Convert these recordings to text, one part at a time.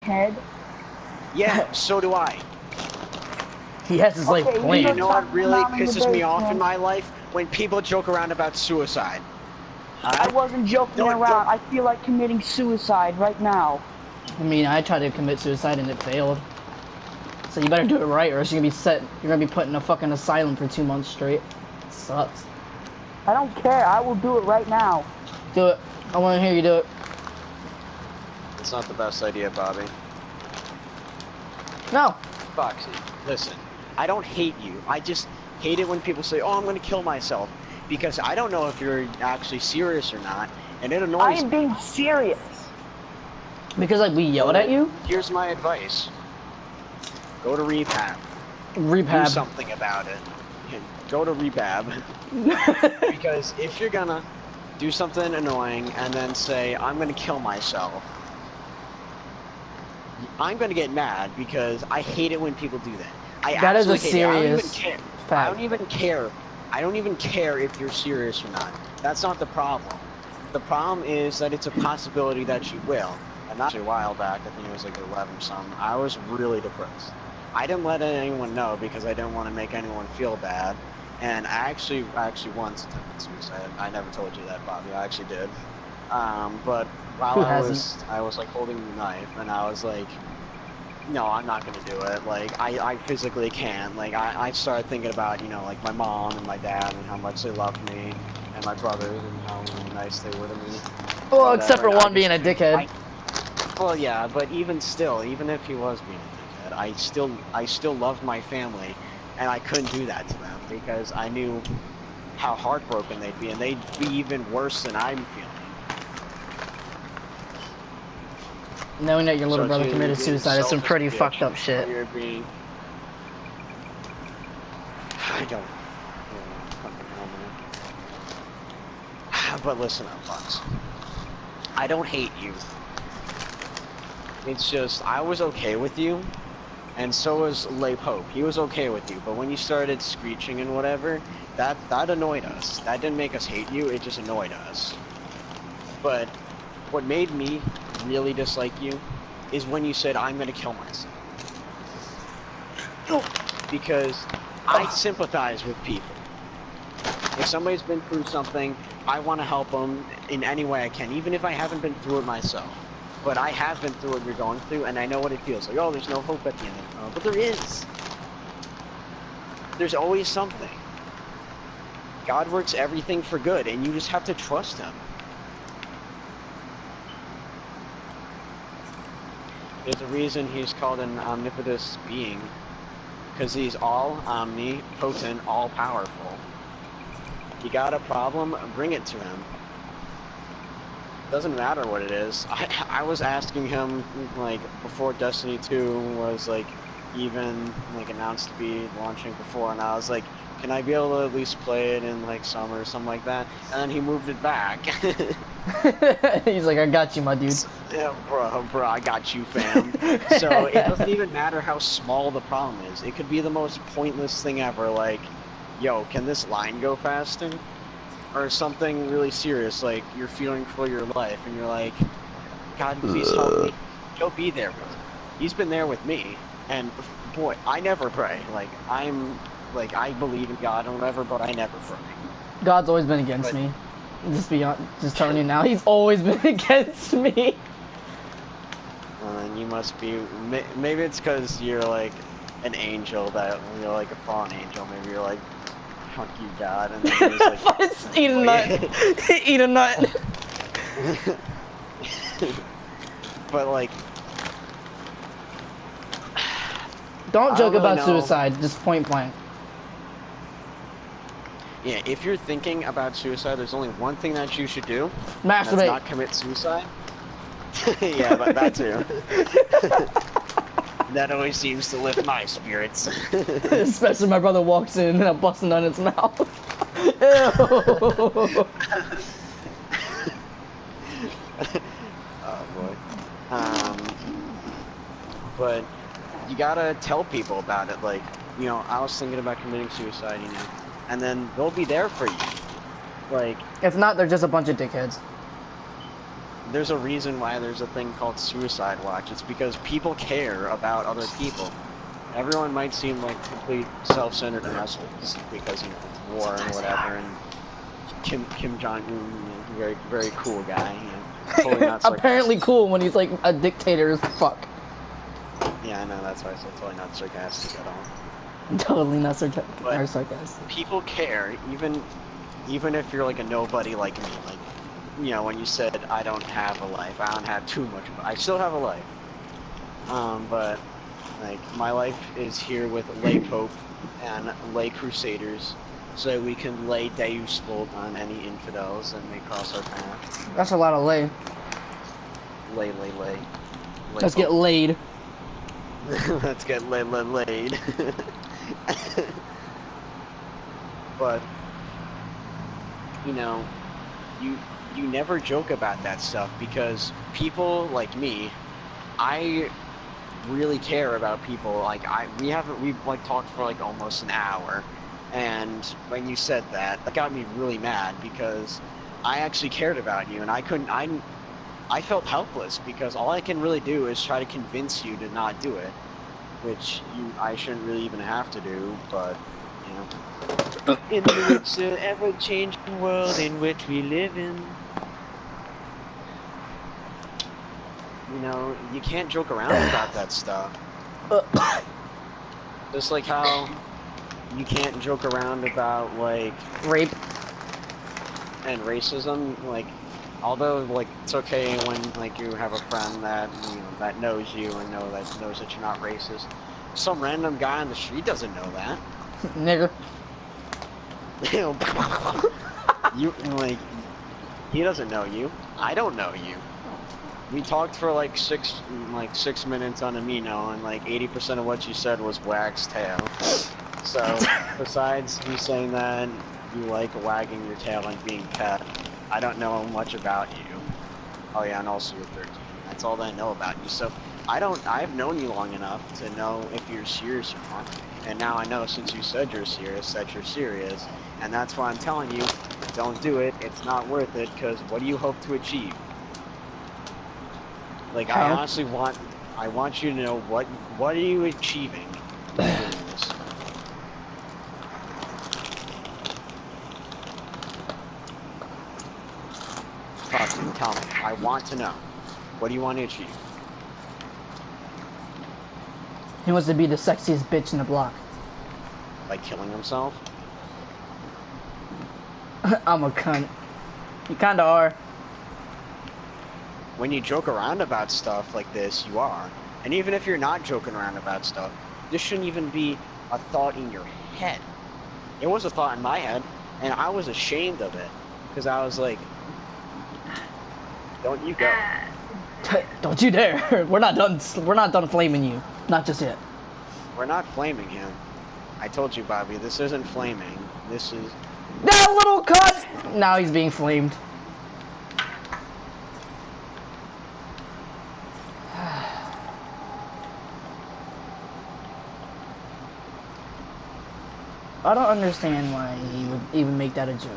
dickhead. Yeah, so do I. He has his life Okay, planned. You know what really Down in the pisses me off in basement. my life? When people joke around about suicide. I wasn't joking Don't- around. I feel like committing suicide right now. I mean, I tried to commit suicide and it failed. So you better do it right, or else you're gonna be put in a fucking asylum for 2 months straight. It sucks. I don't care. I will do it right now. Do it. I want to hear you do it. It's not the best idea, Bobby. No. Foxy, listen. I don't hate you. I just hate it when people say, "Oh, I'm gonna kill myself," because I don't know if you're actually serious or not, and it I annoys am me. being serious. Because like we yelled at you. Here's my advice: go to rehab. Do Repab. something about it. Go to rehab. Because if you're gonna do something annoying and then say, "I'm gonna kill myself," I'm gonna get mad because I hate it when people do that. That is a absolutely hate it. I don't even serious care. I fact. don't even care. I don't even care if you're serious or not. That's not the problem. The problem is that it's a possibility that you will. And that's a while back, I think it was like 11 or something, I was really depressed. I didn't let anyone know because I didn't want to make anyone feel bad. And I actually once attempted suicide. I never told you that, Bobby. I actually did. But while Who I hasn't? was like holding the knife, and I was like, no, I'm not gonna do it. Like, I physically can't. Like, I started thinking about, you know, like my mom and my dad and how much they loved me, and my brothers and how nice they were to me. Well, except for And I one being a dickhead. well, yeah, but even still, even if he was being a dickhead, I still loved my family, and I couldn't do that to them because I knew how heartbroken they'd be, and they'd be even worse than I'm feeling. Knowing that your little So brother you're committed being suicide is some selfish pretty bitch, fucked up shit. You're being... I don't fucking know, man. But listen up, Fox. I don't hate you. It's just, I was okay with you, and so was Le Pope. He was okay with you, but when you started screeching and whatever, that annoyed us. That didn't make us hate you, it just annoyed us. But what made me really dislike you is when you said, "I'm gonna kill myself." Because I sympathize with people. If somebody's been through something, I want to help them in any way I can, even if I haven't been through it myself. But I have been through what you're going through, and I know what it feels like. Oh, there's no hope at the end of the tunnel. But there is. There's always something. God works everything for good, and you just have to trust Him. There's a reason He's called an omnipotent being, because He's all omnipotent, all-powerful. You got a problem? Bring it to Him. Doesn't matter what it is. I was asking Him, like, before Destiny 2 was, like, even, like, announced to be launching before, and I was like, can I be able to at least play it in, like, summer or something like that? And then He moved it back. He's like, I got you, my dude. Yeah, bro, I got you, fam. So it doesn't even matter how small the problem is. It could be the most pointless thing ever, like, yo, can this line go faster? Or something really serious, like you're fearing for your life, and you're like, God, please help me. He'll be there with you. He's been there with me, and boy, I never pray. Like, I believe in God or whatever, but I never pray. God's always been against me. Just telling you now, He's always been against me. And you must be, maybe it's because you're like an angel, that you're like a fallen angel. Maybe you're like, fuck you, God, and then you're just like, Eat a nut. Eat a nut. But like, Don't joke really about know. suicide, just point blank. Yeah, if you're thinking about suicide, there's only one thing that you should do. Masturbate. That's not commit suicide. Yeah, but that too. That always seems to lift my spirits. Especially my brother walks in and I'm busting on his mouth. Ew. Oh boy. But you gotta tell people about it. Like, you know, I was thinking about committing suicide, you know, and then they'll be there for you. Like, If not, they're just a bunch of dickheads. there's a reason why there's a thing called suicide watch. It's because people care about other people. Everyone might seem like complete self-centered assholes because, you know, war and whatever, and Kim Jong-un, very, very cool guy, you know, totally not sarcastic. Apparently cool when he's like a dictator as fuck. Yeah, I know, that's why I said totally not sarcastic at all. Totally not sarcastic. But people care, even if you're like a nobody like me. Like, you know, when you said I don't have a life, I don't have too much, but I still have a life. But like my life is here with lay Pope and lay Crusaders, so we can lay Deus Vult on any infidels and they cross our path. That's a lot of lay. Lay. Let's get laid. Let's get laid. But you know, you never joke about that stuff because people like me, I really care about people. Like we've like talked for like almost an hour, and when you said that, that got me really mad because I actually cared about you, and I felt helpless because all I can really do is try to convince you to not do it, which I shouldn't really even have to do, but you know, in the ever-changing world in which we live in. You know, you can't joke around about that stuff. Just like how you can't joke around about, like, Rape. And racism. Like, although, like, it's okay when, like, you have a friend that, you know, that knows you and knows that you're not racist. Some random guy on the street doesn't know that. Nigger. You, like, he doesn't know you. I don't know you. We talked for like 6 minutes on Amino, and like 80% of what you said was Wag's tail. So, besides you saying that you like wagging your tail and being pet, I don't know much about you. Oh yeah, and also you're 13. That's all that I know about you. So, I've known you long enough to know if you're serious or not. And now I know since you said you're serious, that you're serious. And that's why I'm telling you, don't do it. It's not worth it, because what do you hope to achieve? Like, I honestly want you to know what are you achieving by doing this? Talk to me, tell me. I want to know. What do you want to achieve? He wants to be the sexiest bitch in the block. By killing himself? I'm a cunt. You kinda are. When you joke around about stuff like this, you are. And even if you're not joking around about stuff, this shouldn't even be a thought in your head. It was a thought in my head, and I was ashamed of it. Because I was like, don't you go. Don't you dare. We're not done flaming you. Not just yet. We're not flaming him. I told you, Bobby, this isn't flaming. This is... That little cunt! Now he's being flamed. I don't understand why he would even make that a joke.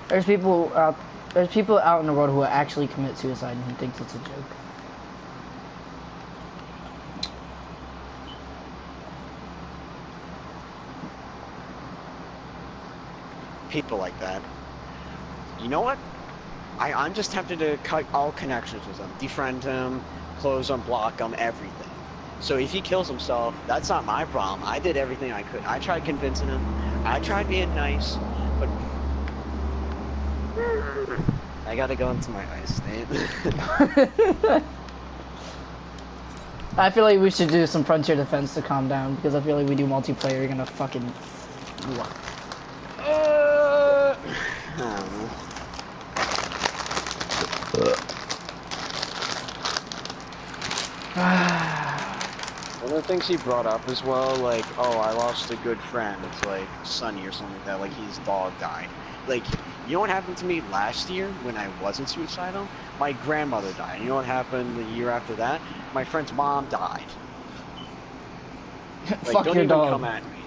There's people out in the world who actually commit suicide and he thinks it's a joke. People like that. You know what? I'm just tempted to cut all connections with him. Defriend him, close him, block him, everything. So if he kills himself, that's not my problem. I did everything I could. I tried convincing him. I tried being nice, but... I gotta go into my ice state. I feel like we should do some frontier defense to calm down, because I feel like we do multiplayer, you're gonna fucking... I don't know. One of the things he brought up as well, like, oh, I lost a good friend. It's like Sonny or something like that. Like his dog died. Like, you know what happened to me last year when I wasn't suicidal? My grandmother died. You know what happened the year after that? My friend's mom died. Like, Fuck don't your even dog. come at me.